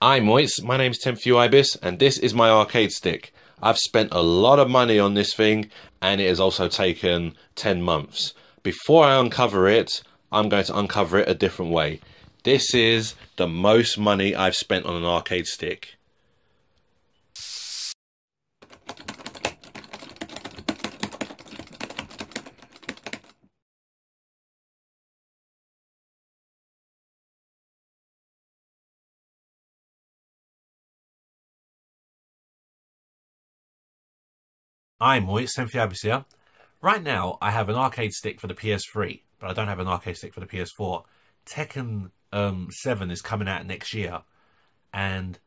Hi Moits, my name's TEMPHUiBIS and this is my arcade stick. I've spent a lot of money on this thing and it has also taken 10 months. Before I uncover it, I'm going to uncover it a different way. This is the most money I've spent on an arcade stick. Hi Moits, TEMPHUiBIS here. Right now I have an arcade stick for the PS3, but I don't have an arcade stick for the PS4. Tekken 7 is coming out next year, and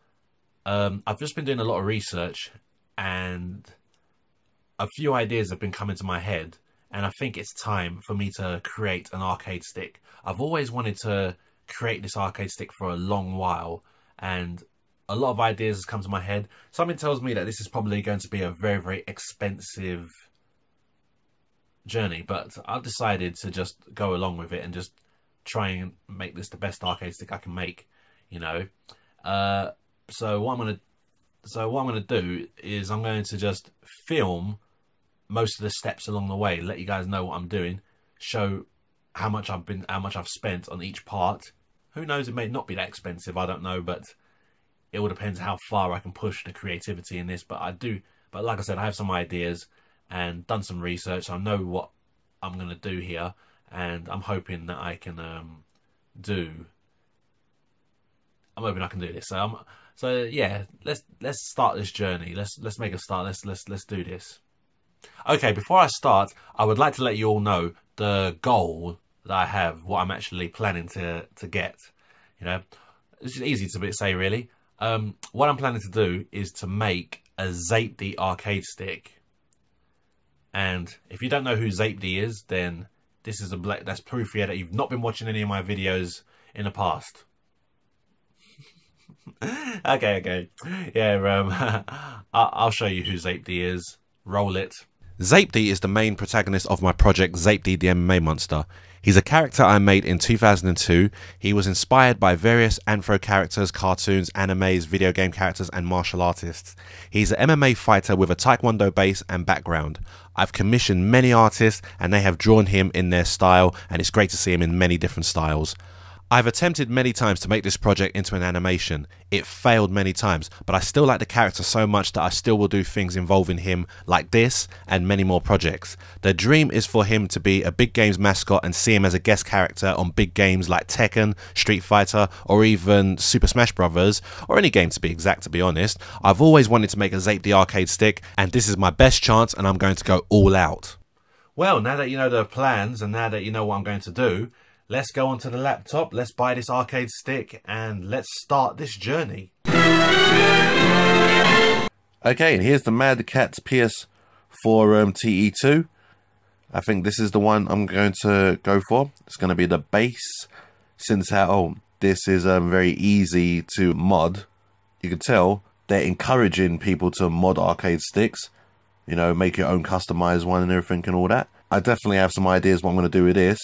I've just been doing a lot of research and a few ideas have been coming to my head, and I think it's time for me to create an arcade stick. I've always wanted to create this arcade stick for a long while, and a lot of ideas has come to my head. Something tells me that this is probably going to be a very, very expensive journey, but I've decided to just go along with it and just try and make this the best arcade stick I can make, you know. So what I'm gonna do is I'm going to just film most of the steps along the way, let you guys know what I'm doing, show how much I've spent on each part. Who knows, it may not be that expensive, I don't know, but it all depends how far I can push the creativity in this. But like I said, I have some ideas and done some research. I know what I'm going to do here, and I'm hoping that I can do this. So yeah, let's start this journey. Let's make a start. Let's do this. Okay, before I start, I would like to let you all know the goal that I have, what I'm actually planning to get. You know, it's just easy to say, really. What I'm planning to do is to make a ZAPED arcade stick. And if you don't know who ZAPED is, then this is that's proof here that you've not been watching any of my videos in the past. okay. Yeah, I'll show you who ZAPED is. Roll it. ZAPED is the main protagonist of my project ZAPED the MMA Monster. He's a character I made in 2002. He was inspired by various anthro characters, cartoons, animes, video game characters and martial artists. He's an MMA fighter with a taekwondo base and background. I've commissioned many artists and they have drawn him in their style, and it's great to see him in many different styles. I've attempted many times to make this project into an animation. It failed many times, but I still like the character so much that I still will do things involving him like this and many more projects. The dream is for him to be a big games mascot and see him as a guest character on big games like Tekken, Street Fighter, or even Super Smash Bros, or any game to be exact, to be honest. I've always wanted to make a ZAPED arcade stick, and this is my best chance, and I'm going to go all out. Well, now that you know the plans and now that you know what I'm going to do, let's go onto the laptop, let's buy this arcade stick, and let's start this journey. Okay, and here's the Mad Catz PS4 TE2. I think this is the one I'm going to go for. It's going to be the base. Since this is very easy to mod, you can tell they're encouraging people to mod arcade sticks. You know, make your own customized one and everything and all that. I definitely have some ideas what I'm going to do with this.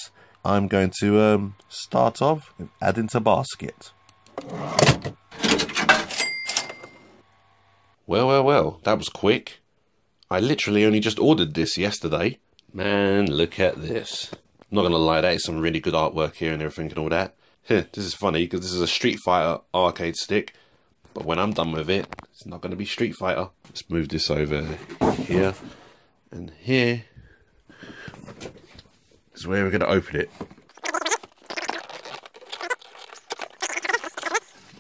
I'm going to start off with adding to basket. Well, that was quick. I literally only just ordered this yesterday. Man, look at this. I'm not going to lie, that is some really good artwork here and everything and all that. This is funny because this is a Street Fighter arcade stick. But when I'm done with it, it's not going to be Street Fighter. Let's move this over here and here. Is where we're going to open it.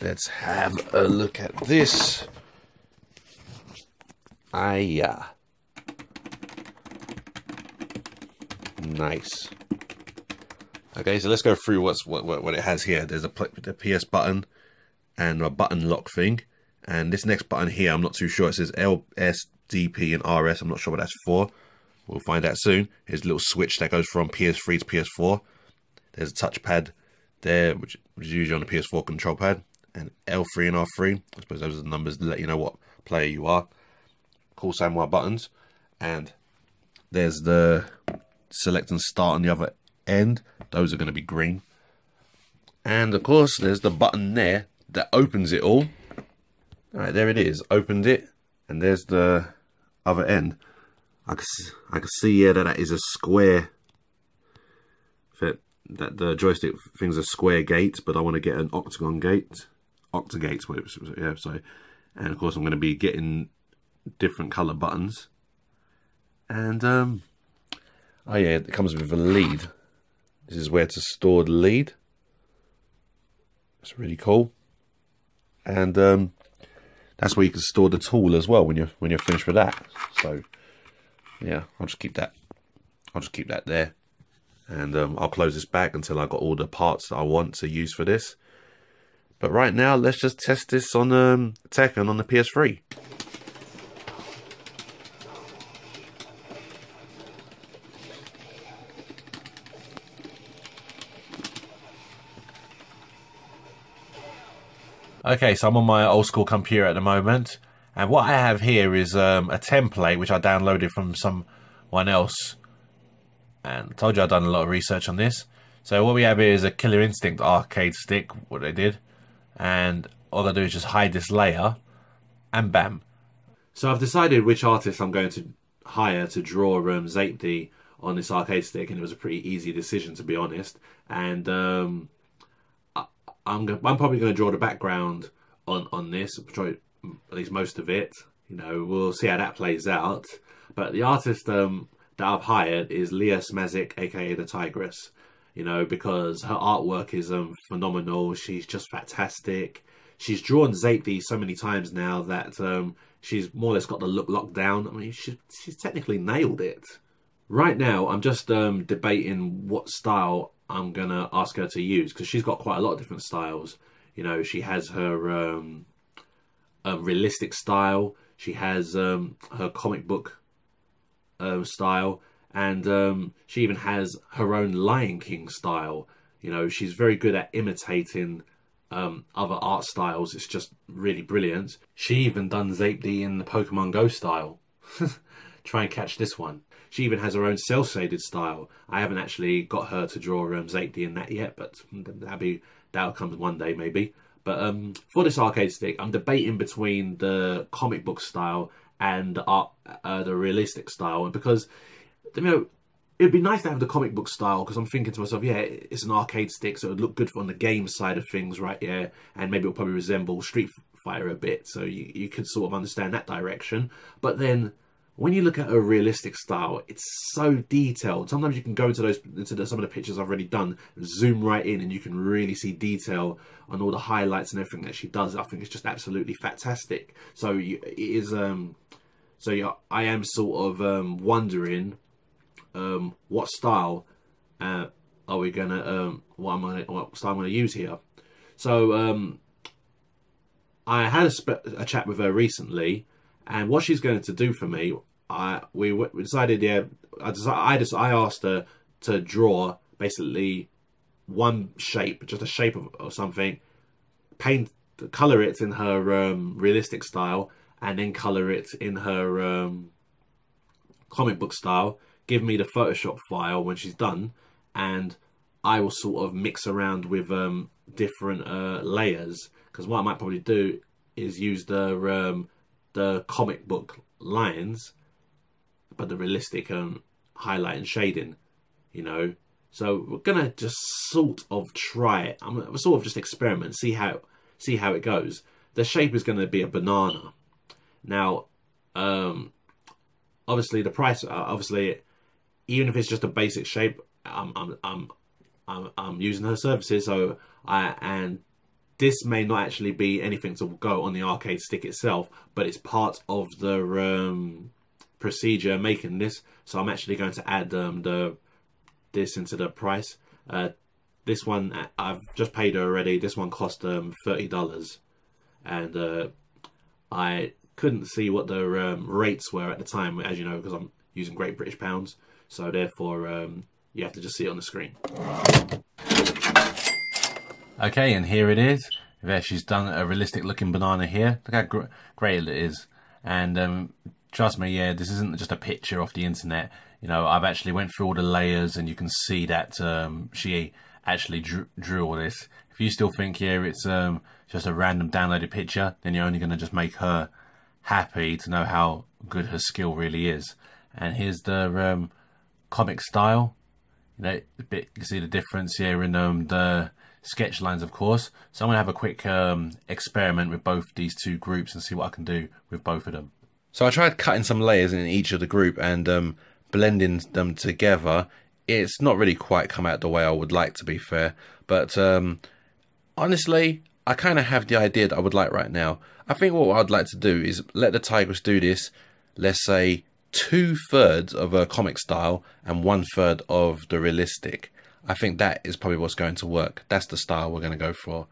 Let's have a look at this. Yeah. Nice. Okay, so let's go through what it has here. There's a PS button and a button lock thing. And this next button here, I'm not too sure. It says L, S, D, P and RS. I'm not sure what that's for. We'll find out soon. Here's a little switch that goes from PS3 to PS4. There's a touchpad there, which is usually on the PS4 control pad. And L3 and R3. I suppose those are the numbers to let you know what player you are. Call sign Y buttons. And there's the select and start on the other end. Those are going to be green. And of course, there's the button there that opens it all. Alright, there it is. Opened it, and there's the other end. I can see, yeah, that is a square. That the joystick thing's a square gate, but I want to get an octagon gate. Octagate's what it was, yeah, sorry. And of course I'm going to be getting different colour buttons. And, oh yeah, it comes with a lead. This is where to store the lead. It's really cool. And that's where you can store the tool as well when you're finished with that. So yeah, I'll just keep that. I'll just keep that there. And I'll close this back until I got all the parts that I want to use for this. But right now, let's just test this on Tekken on the PS3. Okay, so I'm on my old school computer at the moment, and what I have here is a template which I downloaded from someone else. And I told you I've done a lot of research on this. So what we have here is a Killer Instinct arcade stick, what they did. And all I do is just hide this layer, and bam. So I've decided which artist I'm going to hire to draw Zaped on this arcade stick, and it was a pretty easy decision, to be honest. And I'm probably going to draw the background on this, at least most of it. You know, we'll see how that plays out. But the artist that I've hired is Leah Smazik, aka The Tigress. You know, because her artwork is phenomenal. She's just fantastic. She's drawn Zaped so many times now that she's more or less got the look locked down. I mean, she's technically nailed it. Right now, I'm just debating what style I'm going to ask her to use, because she's got quite a lot of different styles. You know, she has her realistic style. She has her comic book style. And she even has her own Lion King style. You know, she's very good at imitating other art styles. It's just really brilliant. She even done Zaped in the Pokemon Go style. Try and catch this one. She even has her own cel-shaded style. I haven't actually got her to draw Zaped in that yet, but that'll come one day maybe. But for this arcade stick, I'm debating between the comic book style and the realistic style, because, you know, it'd be nice to have the comic book style, because I'm thinking to myself, yeah, it's an arcade stick, so it would look good on the game side of things, right? Yeah, and maybe it'll probably resemble Street Fighter a bit, so you could sort of understand that direction. But then when you look at a realistic style, it's so detailed. Sometimes you can go into some of the pictures I've already done, zoom right in, and you can really see detail on all the highlights and everything that she does. I think it's just absolutely fantastic. So it is. So yeah, I am sort of wondering. What style are we gonna what style I'm gonna use here? So I had a chat with her recently, and what she's going to do for me, we decided, yeah, I asked her to draw basically one shape, just a shape of something, color it in her realistic style, and then color it in her comic book style. Give me the Photoshop file when she's done, and I will sort of mix around with different layers, because what I might probably do is use the comic book lines, but the realistic highlight and shading, you know. So we're gonna just sort of try it. I'm gonna sort of just experiment, see how it goes. The shape is gonna be a banana. Now, obviously the price, even if it's just a basic shape, I'm using her services, so and this may not actually be anything to go on the arcade stick itself, but it's part of the procedure making this. So I'm actually going to add this into the price. This one I've just paid her already. This one cost $30, and I couldn't see what the rates were at the time, as you know, because I'm using Great British Pounds. So therefore, you have to just see it on the screen. Okay, and here it is. There, she's done a realistic looking banana here. Look how great it is. And trust me, yeah, this isn't just a picture off the internet. You know, I've actually went through all the layers, and you can see that she actually drew all this. If you still think, yeah, it's just a random downloaded picture, then you're only going to just make her happy to know how good her skill really is. And here's the comic style. You know, a bit, you can see the difference here in the sketch lines, of course. So I'm going to have a quick experiment with both these two groups and see what I can do with both of them. So I tried cutting some layers in each of the group and blending them together. It's not really quite come out the way I would like, to be fair. But honestly, I kind of have the idea that I would like right now. I think what I'd like to do is let the Tigress do this, let's say 2/3 of a comic style and 1/3 of the realistic. I think that is probably what's going to work. That's the style we're going to go for.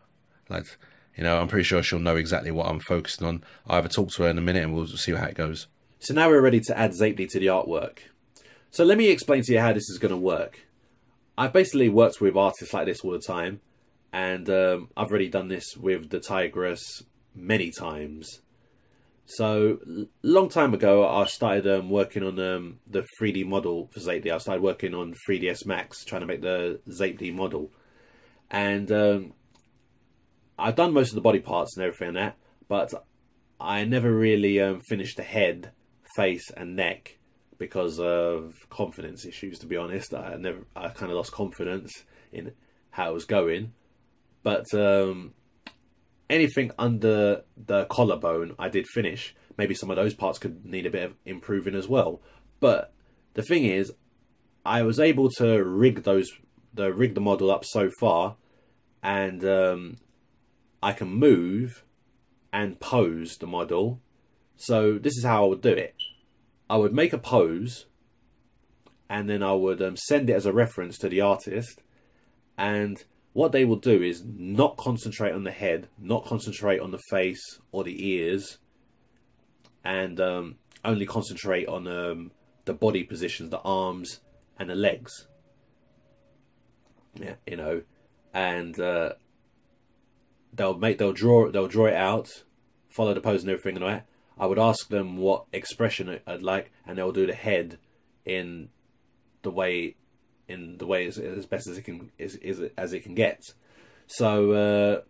Like, you know, I'm pretty sure she'll know exactly what I'm focusing on. I'll have a talk to her in a minute and we'll see how it goes. So now we're ready to add Zapely to the artwork. So let me explain to you how this is going to work. I've basically worked with artists like this all the time, and I've already done this with the Tigress many times. So long time ago, I started working on the 3D model for Zapely. I started working on 3ds Max, trying to make the Zapely model, and I've done most of the body parts and everything like that, but I never really finished the head, face, and neck because of confidence issues. To be honest, I kind of lost confidence in how it was going. But anything under the collarbone, I did finish. Maybe some of those parts could need a bit of improving as well. But the thing is, I was able to rig the model up so far, and I can move and pose the model. So this is how I would do it. I would make a pose, and then I would send it as a reference to the artist, and what they will do is not concentrate on the head, not concentrate on the face or the ears, and only concentrate on the body positions, the arms and the legs. Yeah, you know, and they'll draw it out, follow the pose and everything and all that. I would ask them what expression I'd like, and they'll do the head in the way as best as it can get. So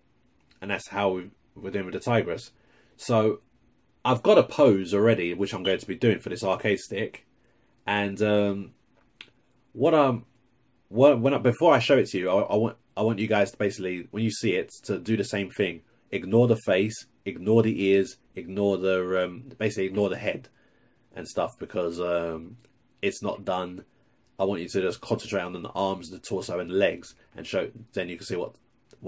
and that's how we're doing with the Tigress. So I've got a pose already, which I'm going to be doing for this arcade stick, and before I show it to you, I want you guys to basically, when you see it, to do the same thing. Ignore the face, ignore the ears, ignore basically ignore the head and stuff, because it's not done. I want you to just concentrate on the arms, the torso, and the legs, and show. Then you can see what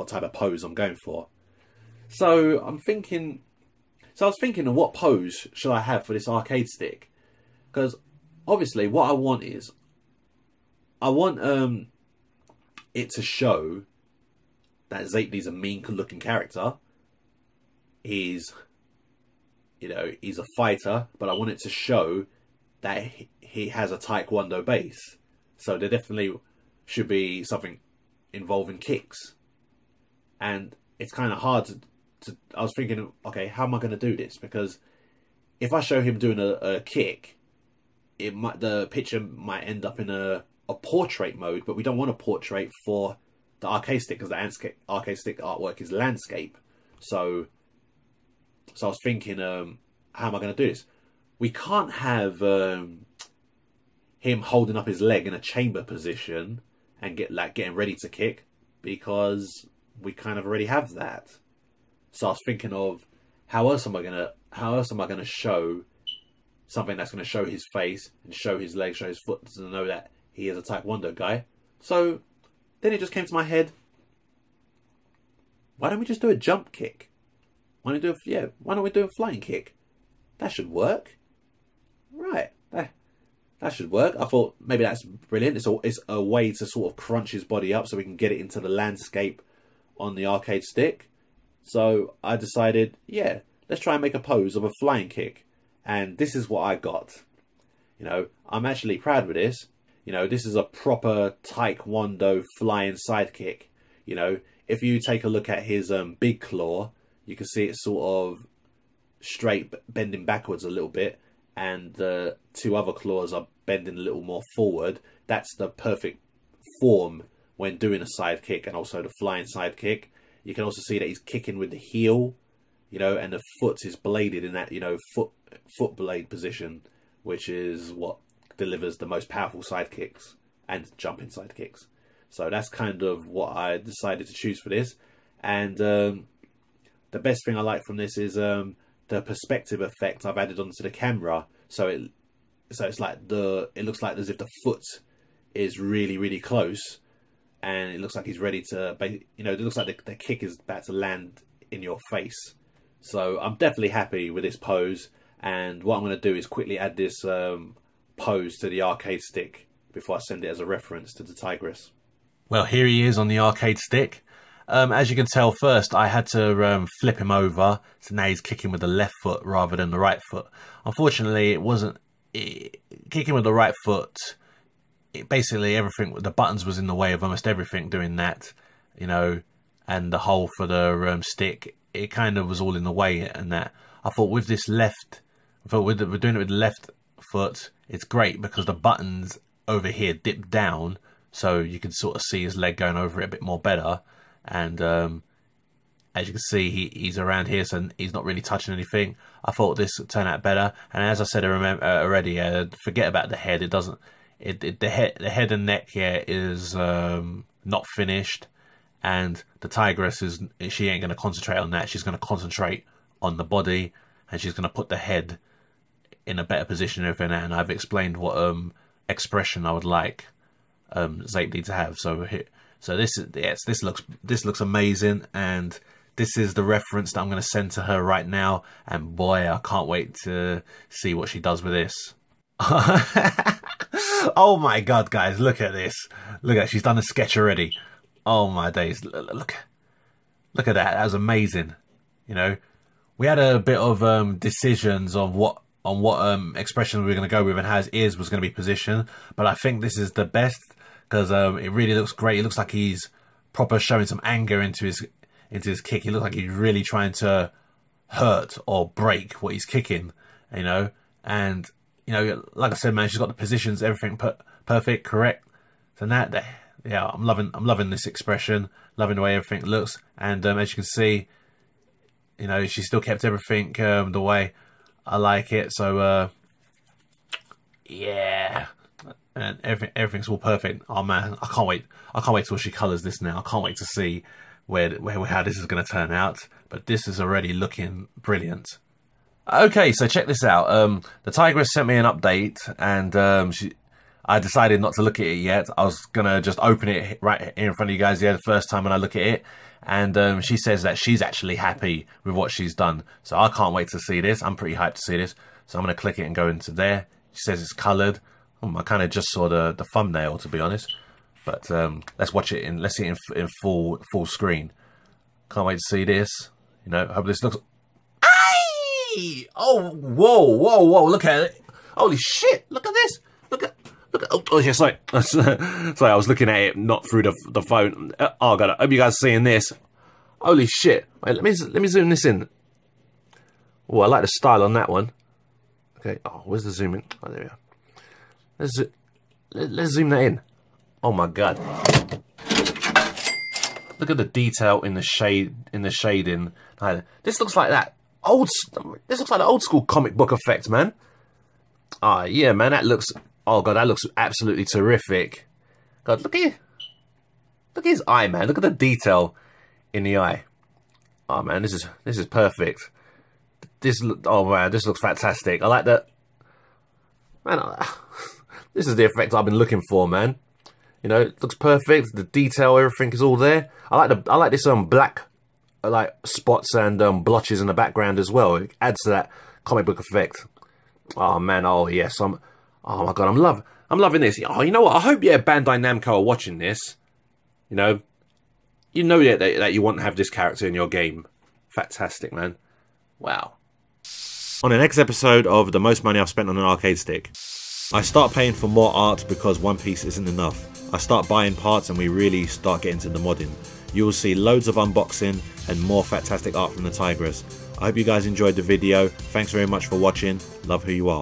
type of pose I'm going for. So I was thinking of what pose should I have for this arcade stick, because obviously what I want is, I want it to show that Zapely's a mean-looking character. He's a fighter, but I want it to show that he has a Taekwondo base. So there definitely should be something involving kicks. And it's kind of hard to I was thinking, okay, how am I going to do this? Because if I show him doing a kick, the picture might end up in a portrait mode, but we don't want a portrait for the arcade stick, because the arcade stick artwork is landscape. So I was thinking, how am I going to do this? We can't have him holding up his leg in a chamber position and getting ready to kick, because we kind of already have that. So I was thinking of how else am I gonna show something that's going to show his face and show his legs, show his foot, to know that he is a Taekwondo guy. So then it just came to my head, why don't we just do a jump kick? Why don't we do a flying kick? That should work. Right. That should work. I thought maybe that's brilliant. It's a way to sort of crunch his body up so we can get it into the landscape on the arcade stick. So I decided, yeah, let's try and make a pose of a flying kick. And this is what I got. You know, I'm actually proud of this. You know, this is a proper Taekwondo flying sidekick. You know, if you take a look at his big claw, you can see it sort of straight, bending backwards a little bit, and the two other claws are bending a little more forward. That's the perfect form when doing a side kick, and also the flying side kick. You can also see that he's kicking with the heel, you know, and the foot is bladed in that, you know, foot blade position, which is what delivers the most powerful side kicks and jumping side kicks. So that's kind of what I decided to choose for this. And the best thing I like from this is the perspective effect I've added onto the camera. So it's like it looks like as if the foot is really, really close, and it looks like he's ready to, you know, it looks like the kick is about to land in your face. So I'm definitely happy with this pose, and what I'm going to do is quickly add this pose to the arcade stick before I send it as a reference to the Tigress. Well, here he is on the arcade stick. As you can tell, first I had to flip him over, so now he's kicking with the left foot rather than the right foot. Unfortunately, kicking with the right foot, basically everything, the buttons was in the way of almost everything doing that, you know, and the hole for the stick, it kind of was all in the way. And that I thought with this left, we're doing it with the left foot, it's great because the buttons over here dip down, so you can sort of see his leg going over it a bit more better. And as you can see, he's around here, so he's not really touching anything. I thought this would turn out better. And as I said already, forget about the head. It doesn't. The head and neck here is not finished, and the Tigress she ain't going to concentrate on that. She's going to concentrate on the body, and she's going to put the head in a better position and everything. And I've explained what expression I would like Zaped to have. So this looks amazing, and this is the reference that I'm going to send to her right now. And boy, I can't wait to see what she does with this. Oh my god, guys, look at this. Look at, she's done a sketch already. Oh my days, look at that. That was amazing. You know, we had a bit of decisions on what expression we were going to go with and how his ears was going to be positioned, but I think this is the best because it really looks great. It looks like he's proper showing some anger into his kick. He looks like he's really trying to hurt or break what he's kicking, you know. And you know, like I said, man, she's got the positions, everything perfect, correct. So now, yeah, I'm loving this expression, loving the way everything looks. And as you can see, you know, she still kept everything the way I like it. So yeah, and everything's all perfect. Oh man, I can't wait till she colours this now. I can't wait to see how this is going to turn out. But this is already looking brilliant. Okay, so check this out. The Tigress sent me an update, and I decided not to look at it yet. I was gonna just open it right here in front of you guys the first time when I look at it, and she says that she's actually happy with what she's done. So I can't wait to see this. I'm pretty hyped to see this. So I'm gonna click it and go into there. She says it's coloured. I kind of just saw the thumbnail, to be honest. But let's watch it let's see it in full screen. Can't wait to see this. You know, hope this looks. Oh, whoa, look at it. Holy shit, look at this. Look at, oh yeah, sorry, I was looking at it, not through the phone. Oh god, I hope you guys are seeing this. Holy shit. Wait, let me zoom this in. Oh, I like the style on that one. Okay, oh, where's the zoom in? Oh, there we go. Let's zoom that in. Oh my god. Look at the detail in the shading. This looks like that. This looks like the old school comic book effect, man. Ah, yeah, man, that looks. Oh god, that looks absolutely terrific. God, look at his eye, man. Look at the detail in the eye. Oh man, this is perfect. Oh man, this looks fantastic. I like that. Man, this is the effect I've been looking for, man. You know, it looks perfect. The detail, everything is all there. I like this black. Like spots and blotches in the background as well. It adds to that comic book effect. Oh man, oh yes, oh my god, I'm loving this. Oh, you know what? I hope Bandai Namco are watching this. You know that you want to have this character in your game. Fantastic, man. Wow. On the next episode of the most money I've spent on an arcade stick, I start paying for more art because one piece isn't enough. I start buying parts and we really start getting to the modding. You will see loads of unboxing and more fantastic art from the Tigress. I hope you guys enjoyed the video. Thanks very much for watching. Love who you are.